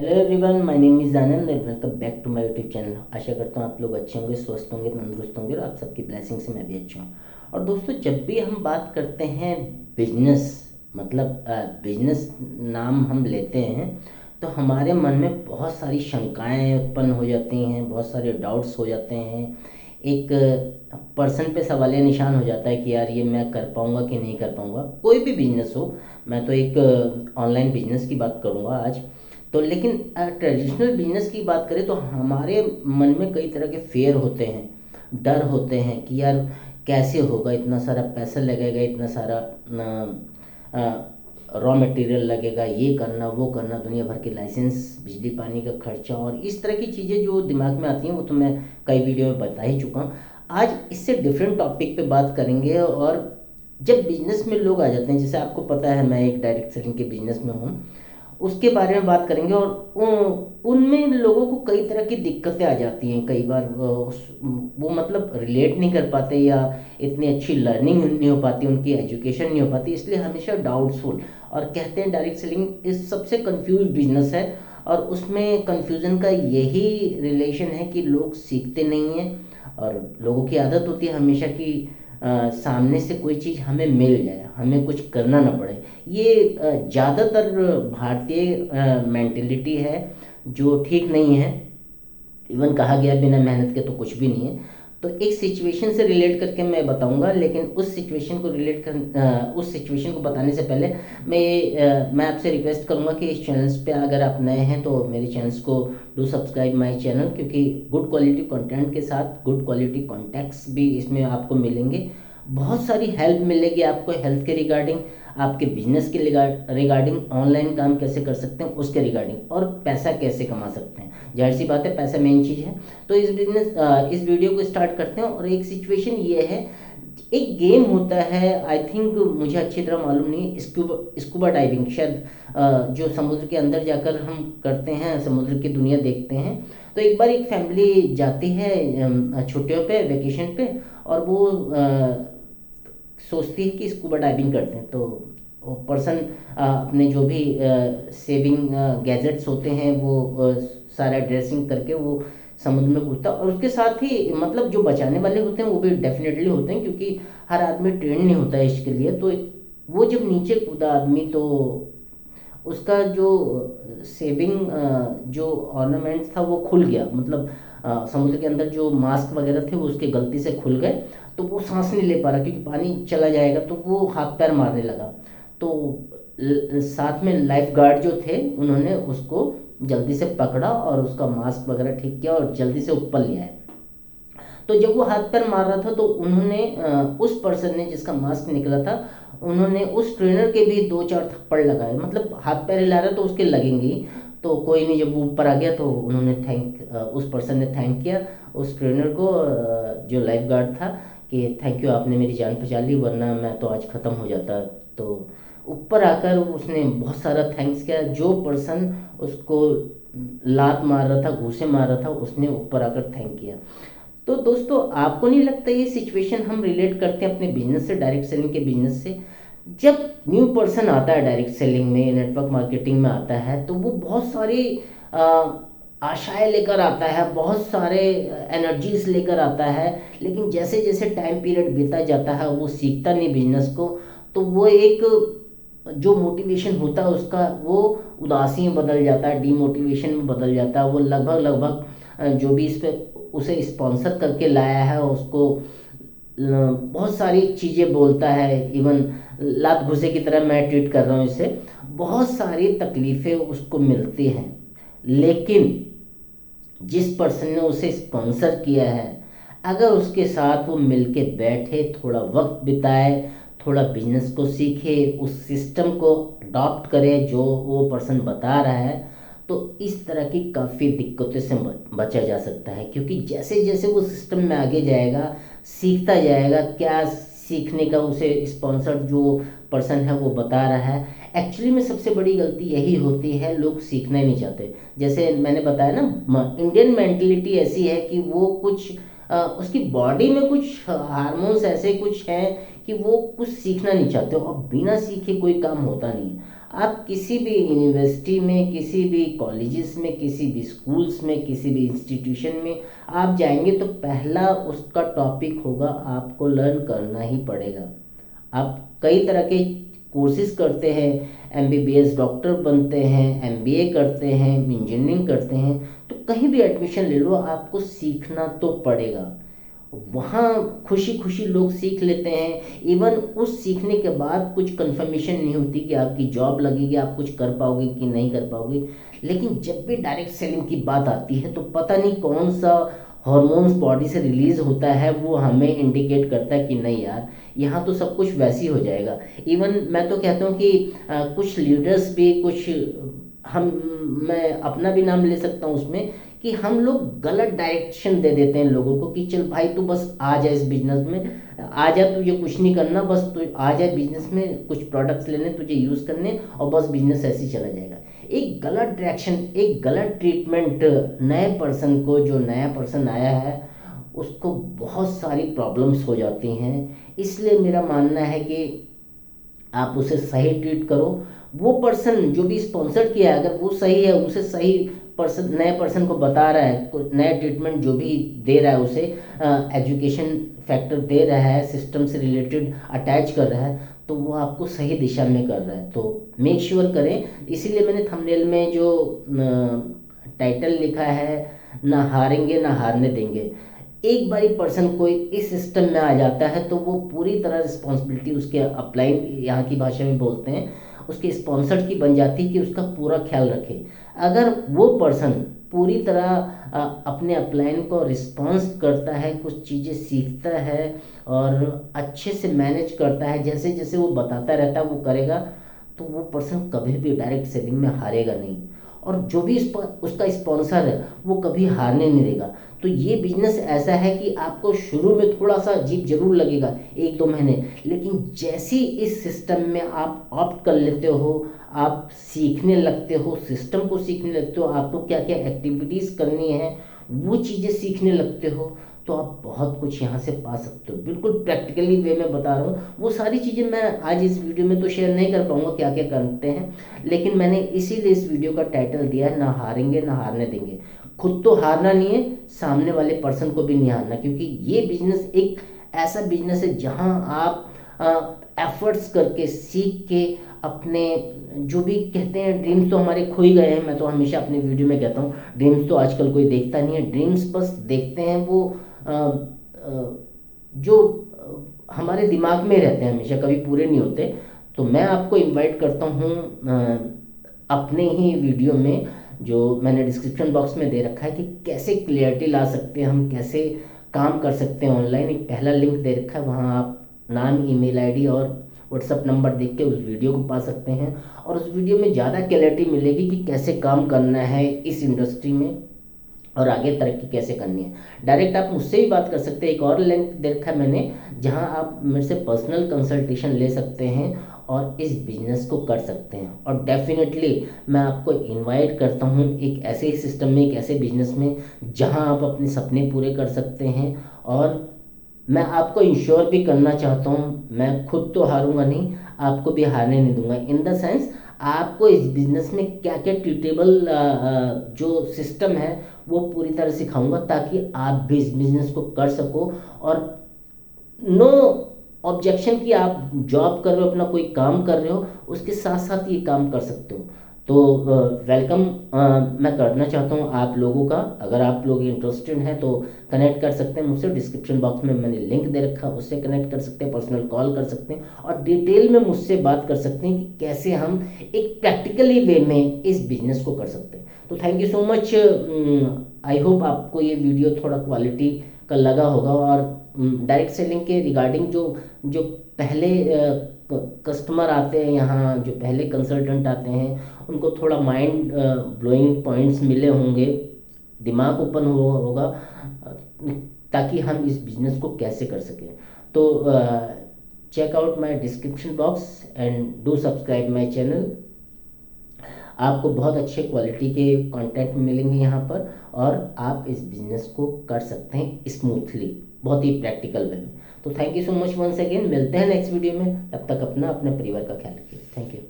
Hello everyone, my name is Anand and welcome back to my YouTube channel. आशा करता हूँ आप लोग अच्छे होंगे, स्वस्थ होंगे, तंदुरुस्त होंगे और आप सबकी ब्लेसिंग से मैं भी अच्छा हूँ। और दोस्तों, जब भी हम बात करते हैं बिजनेस, मतलब बिजनेस नाम हम लेते हैं, तो हमारे मन में बहुत सारी शंकाएं उत्पन्न हो जाती हैं, बहुत सारे डाउट्स हो जाते हैं। एक पर्सन पे सवालिया निशान हो जाता है कि यार ये मैं कर पाऊँगा कि नहीं कर पाऊँगा। कोई भी बिजनेस हो, मैं तो एक ऑनलाइन बिजनेस की बात करूँगा आज। तो लेकिन ट्रेडिशनल बिजनेस की बात करें तो हमारे मन में कई तरह के फेयर होते हैं, डर होते हैं कि यार कैसे होगा, इतना सारा पैसा लगेगा, इतना सारा रॉ मटेरियल लगेगा, ये करना वो करना, दुनिया भर के लाइसेंस, बिजली पानी का खर्चा और इस तरह की चीज़ें जो दिमाग में आती हैं वो तो मैं कई वीडियो में बता ही चुका हूँ। आज इससे डिफरेंट टॉपिक पे बात करेंगे। और जब बिजनेस में लोग आ जाते हैं, जैसे आपको पता है मैं एक डायरेक्ट सेलिंग के बिजनेस में हूँ, उसके बारे में बात करेंगे। और उनमें लोगों को कई तरह की दिक्कतें आ जाती हैं। कई बार वो मतलब रिलेट नहीं कर पाते, या इतनी अच्छी लर्निंग नहीं हो पाती, उनकी एजुकेशन नहीं हो पाती, इसलिए हमेशा डाउटफुल। और कहते हैं डायरेक्ट सेलिंग इस सबसे कंफ्यूज बिजनेस है। और उसमें कंफ्यूजन का यही रिलेशन है कि लोग सीखते नहीं हैं, और लोगों की आदत होती है हमेशा कि सामने से कोई चीज़ हमें मिल जाए, हमें कुछ करना ना पड़े। ये ज़्यादातर भारतीय मेंटेलिटी है, जो ठीक नहीं है। इवन कहा गया बिना मेहनत के तो कुछ भी नहीं है। तो एक सिचुएशन से रिलेट करके मैं बताऊंगा, लेकिन उस सिचुएशन को उस सिचुएशन को बताने से पहले मैं आपसे रिक्वेस्ट करूंगा कि इस चैनल्स पे अगर आप नए हैं तो मेरे चैनल्स को डू सब्सक्राइब माय चैनल, क्योंकि गुड क्वालिटी कंटेंट के साथ गुड क्वालिटी कॉन्टैक्ट्स भी इसमें आपको मिलेंगे। बहुत सारी हेल्प मिलेगी आपको हेल्थ के रिगार्डिंग, आपके बिजनेस के रिगार्डिंग, ऑनलाइन काम कैसे कर सकते हैं उसके रिगार्डिंग, और पैसा कैसे कमा सकते हैं। जाहिर सी बात है, पैसा मेन चीज़ है। तो इस वीडियो को स्टार्ट करते हैं। और एक सिचुएशन ये है, एक गेम होता है, आई थिंक मुझे अच्छी तरह मालूम नहीं, स्कूबा डाइविंग शायद, जो समुद्र के अंदर जाकर हम करते हैं, समुद्र की दुनिया देखते हैं। तो एक बार एक फैमिली जाती है छुट्टियों पे, वेकेशन पे, और वो सोचती है कि स्कूबा डाइविंग करते हैं। तो वो पर्सन अपने जो भी सेविंग गैजेट्स होते हैं वो सारा ड्रेसिंग करके वो समुद्र में कूदता है। और उसके साथ ही मतलब जो बचाने वाले होते हैं वो भी डेफिनेटली होते हैं, क्योंकि हर आदमी ट्रेन नहीं होता है इसके लिए। तो वो जब नीचे कूदा आदमी, तो उसका जो सेविंग जो ऑर्नामेंट्स था वो खुल गया। मतलब समुद्र के अंदर जो मास्क वगैरह थे वो उसके गलती से खुल गए। तो वो सांस नहीं ले पा रहा, क्योंकि पानी चला जाएगा, तो वो हाथ पैर मारने लगा। तो साथ में लाइफ गार्ड जो थे उन्होंने उसको जल्दी से पकड़ा और उसका मास्क वगैरह ठीक किया और जल्दी से ऊपर ले आए। तो जब वो हाथ पैर मार रहा था तो उन्होंने उस पर्सन ने जिसका मास्क निकला था, उन्होंने उस ट्रेनर के भी दो चार थप्पड़ लगाए। मतलब हाथ पैर हिला रहा तो उसके लगेंगे ही। तो कोई नहीं, जब वो ऊपर आ गया तो उन्होंने उस पर्सन ने थैंक किया उस ट्रेनर को, जो लाइफ गार्ड था, कि थैंक यू, आपने मेरी जान बचा ली, वरना मैं तो आज ख़त्म हो जाता। तो ऊपर आकर उसने बहुत सारा थैंक्स किया। जो पर्सन उसको लात मार रहा था, घूंसे मार रहा था, उसने ऊपर आकर थैंक किया। तो दोस्तों, आपको नहीं लगता ये सिचुएशन हम रिलेट करते हैं अपने बिजनेस से, डायरेक्ट सेलिंग के बिजनेस से? जब न्यू पर्सन आता है डायरेक्ट सेलिंग में, नेटवर्क मार्केटिंग में आता है, तो वो बहुत सारी आशाएं लेकर आता है, बहुत सारे एनर्जीज लेकर आता है। लेकिन जैसे जैसे टाइम पीरियड बीता जाता है वो सीखता नहीं बिजनेस को। तो वो एक जो मोटिवेशन होता है उसका, वो उदासी में बदल जाता है, डीमोटिवेशन में बदल जाता है। वो लगभग लगभग जो भी इस पे उसे स्पॉन्सर करके लाया है उसको बहुत सारी चीज़ें बोलता है। इवन लात घुसे की तरह मैं ट्रीट कर रहा हूँ इसे। बहुत सारी तकलीफ़ें उसको मिलती हैं, लेकिन जिस पर्सन ने उसे स्पॉन्सर किया है, अगर उसके साथ वो मिलके बैठे, थोड़ा वक्त बिताए, थोड़ा बिजनेस को सीखे, उस सिस्टम को अडॉप्ट करे जो वो पर्सन बता रहा है, तो इस तरह की काफ़ी दिक्कतों से बचा जा सकता है। क्योंकि जैसे जैसे वो सिस्टम में आगे जाएगा, सीखता जाएगा, क्या सीखने का उसे स्पॉन्सर जो पर्सन है वो बता रहा है। एक्चुअली में सबसे बड़ी गलती यही होती है, लोग सीखना ही नहीं चाहते। जैसे मैंने बताया ना, इंडियन मेंटेलिटी ऐसी है कि वो कुछ उसकी बॉडी में कुछ हार्मोन्स ऐसे कुछ हैं कि वो कुछ सीखना नहीं चाहते, और बिना सीखे कोई काम होता नहीं है। आप किसी भी यूनिवर्सिटी में, किसी भी कॉलेजेस में, किसी भी स्कूल्स में, किसी भी इंस्टीट्यूशन में आप जाएंगे तो पहला उसका टॉपिक होगा आपको लर्न करना ही पड़ेगा। आप कई तरह के कोर्सेज करते हैं, एमबीबीएस डॉक्टर बनते हैं, एमबीए करते हैं, इंजीनियरिंग करते हैं, तो कहीं भी एडमिशन ले लो आपको सीखना तो पड़ेगा। वहाँ खुशी खुशी लोग सीख लेते हैं, इवन उस सीखने के बाद कुछ कंफर्मेशन नहीं होती कि आपकी जॉब लगेगी, आप कुछ कर पाओगे कि नहीं कर पाओगे। लेकिन जब भी डायरेक्ट सेलिंग की बात आती है तो पता नहीं कौन सा हॉर्मोन्स बॉडी से रिलीज होता है, वो हमें इंडिकेट करता है कि नहीं यार यहाँ तो सब कुछ वैसे ही हो जाएगा। इवन मैं तो कहता हूँ कि कुछ लीडर्स भी, कुछ हम, मैं अपना भी नाम ले सकता हूँ उसमें, कि हम लोग गलत डायरेक्शन दे देते हैं लोगों को कि चल भाई तू बस आ जा इस बिजनेस में, आ जा, तुझे कुछ नहीं करना, बस तू आ जा बिजनेस में, कुछ प्रोडक्ट्स लेने तुझे यूज़ करने और बस बिजनेस ऐसे ही चला जाएगा। एक गलत डायरेक्शन, एक गलत ट्रीटमेंट नए पर्सन को, जो नया पर्सन आया है उसको बहुत सारी प्रॉब्लम्स हो जाती हैं। इसलिए मेरा मानना है कि आप उसे सही ट्रीट करो। वो पर्सन जो भी स्पॉन्सर किया है अगर वो सही है, उसे सही पर्सन, नए पर्सन को बता रहा है, नया ट्रीटमेंट जो भी दे रहा है, उसे एजुकेशन फैक्टर दे रहा है, सिस्टम से रिलेटेड अटैच कर रहा है, तो वो आपको सही दिशा में कर रहा है। तो मेक श्योर करें। इसीलिए मैंने थंबनेल में जो टाइटल लिखा है, ना हारेंगे ना हारने देंगे। एक बारी पर्सन कोई इस सिस्टम में आ जाता है तो वो पूरी तरह रिस्पॉन्सिबिलिटी उसके अप्लाई, यहाँ की भाषा में बोलते हैं, उसके स्पॉन्सर्ड की बन जाती है कि उसका पूरा ख्याल रखे। अगर वो पर्सन पूरी तरह अपने अपलाइन को रिस्पॉन्स करता है, कुछ चीज़ें सीखता है और अच्छे से मैनेज करता है, जैसे जैसे वो बताता रहता है वो करेगा, तो वो पर्सन कभी भी डायरेक्ट सेलिंग में हारेगा नहीं। और जो भी उसका स्पॉन्सर है वो कभी हारने नहीं देगा। तो ये बिजनेस ऐसा है कि आपको शुरू में थोड़ा सा अजीब जरूर लगेगा, 1-2 महीने, लेकिन जैसे इस सिस्टम में आप ऑप्ट कर लेते हो, आप सीखने लगते हो, सिस्टम को सीखने लगते हो, आपको क्या क्या एक्टिविटीज़ करनी है वो चीज़ें सीखने लगते हो, तो आप बहुत कुछ यहाँ से पा सकते हो। बिल्कुल प्रैक्टिकली वे में बता रहा हूँ। वो सारी चीज़ें मैं आज इस वीडियो में तो शेयर नहीं कर पाऊँगा क्या क्या करते हैं, लेकिन मैंने इसीलिए इस वीडियो का टाइटल दिया है, ना हारेंगे ना हारने देंगे। खुद तो हारना नहीं है, सामने वाले पर्सन को भी नहीं हारना, क्योंकि ये बिजनेस एक ऐसा बिजनेस है जहाँ आप एफर्ट्स करके, सीख के, अपने जो भी कहते हैं ड्रीम्स तो हमारे खो ही गए हैं। मैं तो हमेशा अपने वीडियो में कहता हूँ ड्रीम्स तो आजकल कोई देखता नहीं है, ड्रीम्स बस देखते हैं वो जो हमारे दिमाग में रहते हैं, हमेशा कभी पूरे नहीं होते। तो मैं आपको इनवाइट करता हूँ अपने ही वीडियो में, जो मैंने डिस्क्रिप्शन बॉक्स में दे रखा है कि कैसे क्लियरिटी ला सकते हैं हम, कैसे काम कर सकते हैं ऑनलाइन। एक पहला लिंक दे रखा है, वहाँ आप नाम, ईमेल आईडी और व्हाट्सअप नंबर देख के उस वीडियो को पा सकते हैं, और उस वीडियो में ज़्यादा क्लैरिटी मिलेगी कि कैसे काम करना है इस इंडस्ट्री में और आगे तरक्की कैसे करनी है। डायरेक्ट आप मुझसे भी बात कर सकते हैं। एक और लिंक दे रखा है मैंने, जहां आप मेरे से पर्सनल कंसल्टेशन ले सकते हैं और इस बिजनेस को कर सकते हैं। और डेफिनेटली मैं आपको इनवाइट करता हूं एक ऐसे ही सिस्टम में, एक ऐसे बिजनेस में जहां आप अपने सपने पूरे कर सकते हैं। और मैं आपको इंश्योर भी करना चाहता हूँ, मैं खुद तो हारूंगा नहीं, आपको भी हारने नहीं दूंगा। इन द सेंस आपको इस बिज़नेस में क्या क्या ट्रीटेबल जो सिस्टम है वो पूरी तरह सिखाऊंगा, ताकि आप भी इस बिज़नेस को कर सको। और नो ऑब्जेक्शन कि आप जॉब कर रहे हो, अपना कोई काम कर रहे हो, उसके साथ साथ ये काम कर सकते हो। तो वेलकम मैं करना चाहता हूँ आप लोगों का। अगर आप लोग इंटरेस्टेड हैं तो कनेक्ट कर सकते हैं मुझसे, डिस्क्रिप्शन बॉक्स में मैंने लिंक दे रखा है, उससे कनेक्ट कर सकते हैं, पर्सनल कॉल कर सकते हैं और डिटेल में मुझसे बात कर सकते हैं कि कैसे हम एक प्रैक्टिकली वे में इस बिजनेस को कर सकते हैं। तो thank you so much. I hope आपको ये वीडियो थोड़ा क्वालिटी का लगा होगा। और डायरेक्ट सेलिंग के रिगार्डिंग जो पहले कस्टमर आते हैं यहाँ, जो पहले कंसल्टेंट आते हैं, उनको थोड़ा माइंड ब्लोइंग पॉइंट्स मिले होंगे, दिमाग ओपन होगा ताकि हम इस बिजनेस को कैसे कर सकें। तो check out my description box and do subscribe my channel. आपको बहुत अच्छे क्वालिटी के कंटेंट मिलेंगे यहाँ पर, और आप इस बिजनेस को कर सकते हैं स्मूथली, बहुत ही प्रैक्टिकल वे में। तो thank you so much once again. मिलते हैं नेक्स्ट वीडियो में, तब तक अपना अपने परिवार का ख्याल रखिए। Thank you.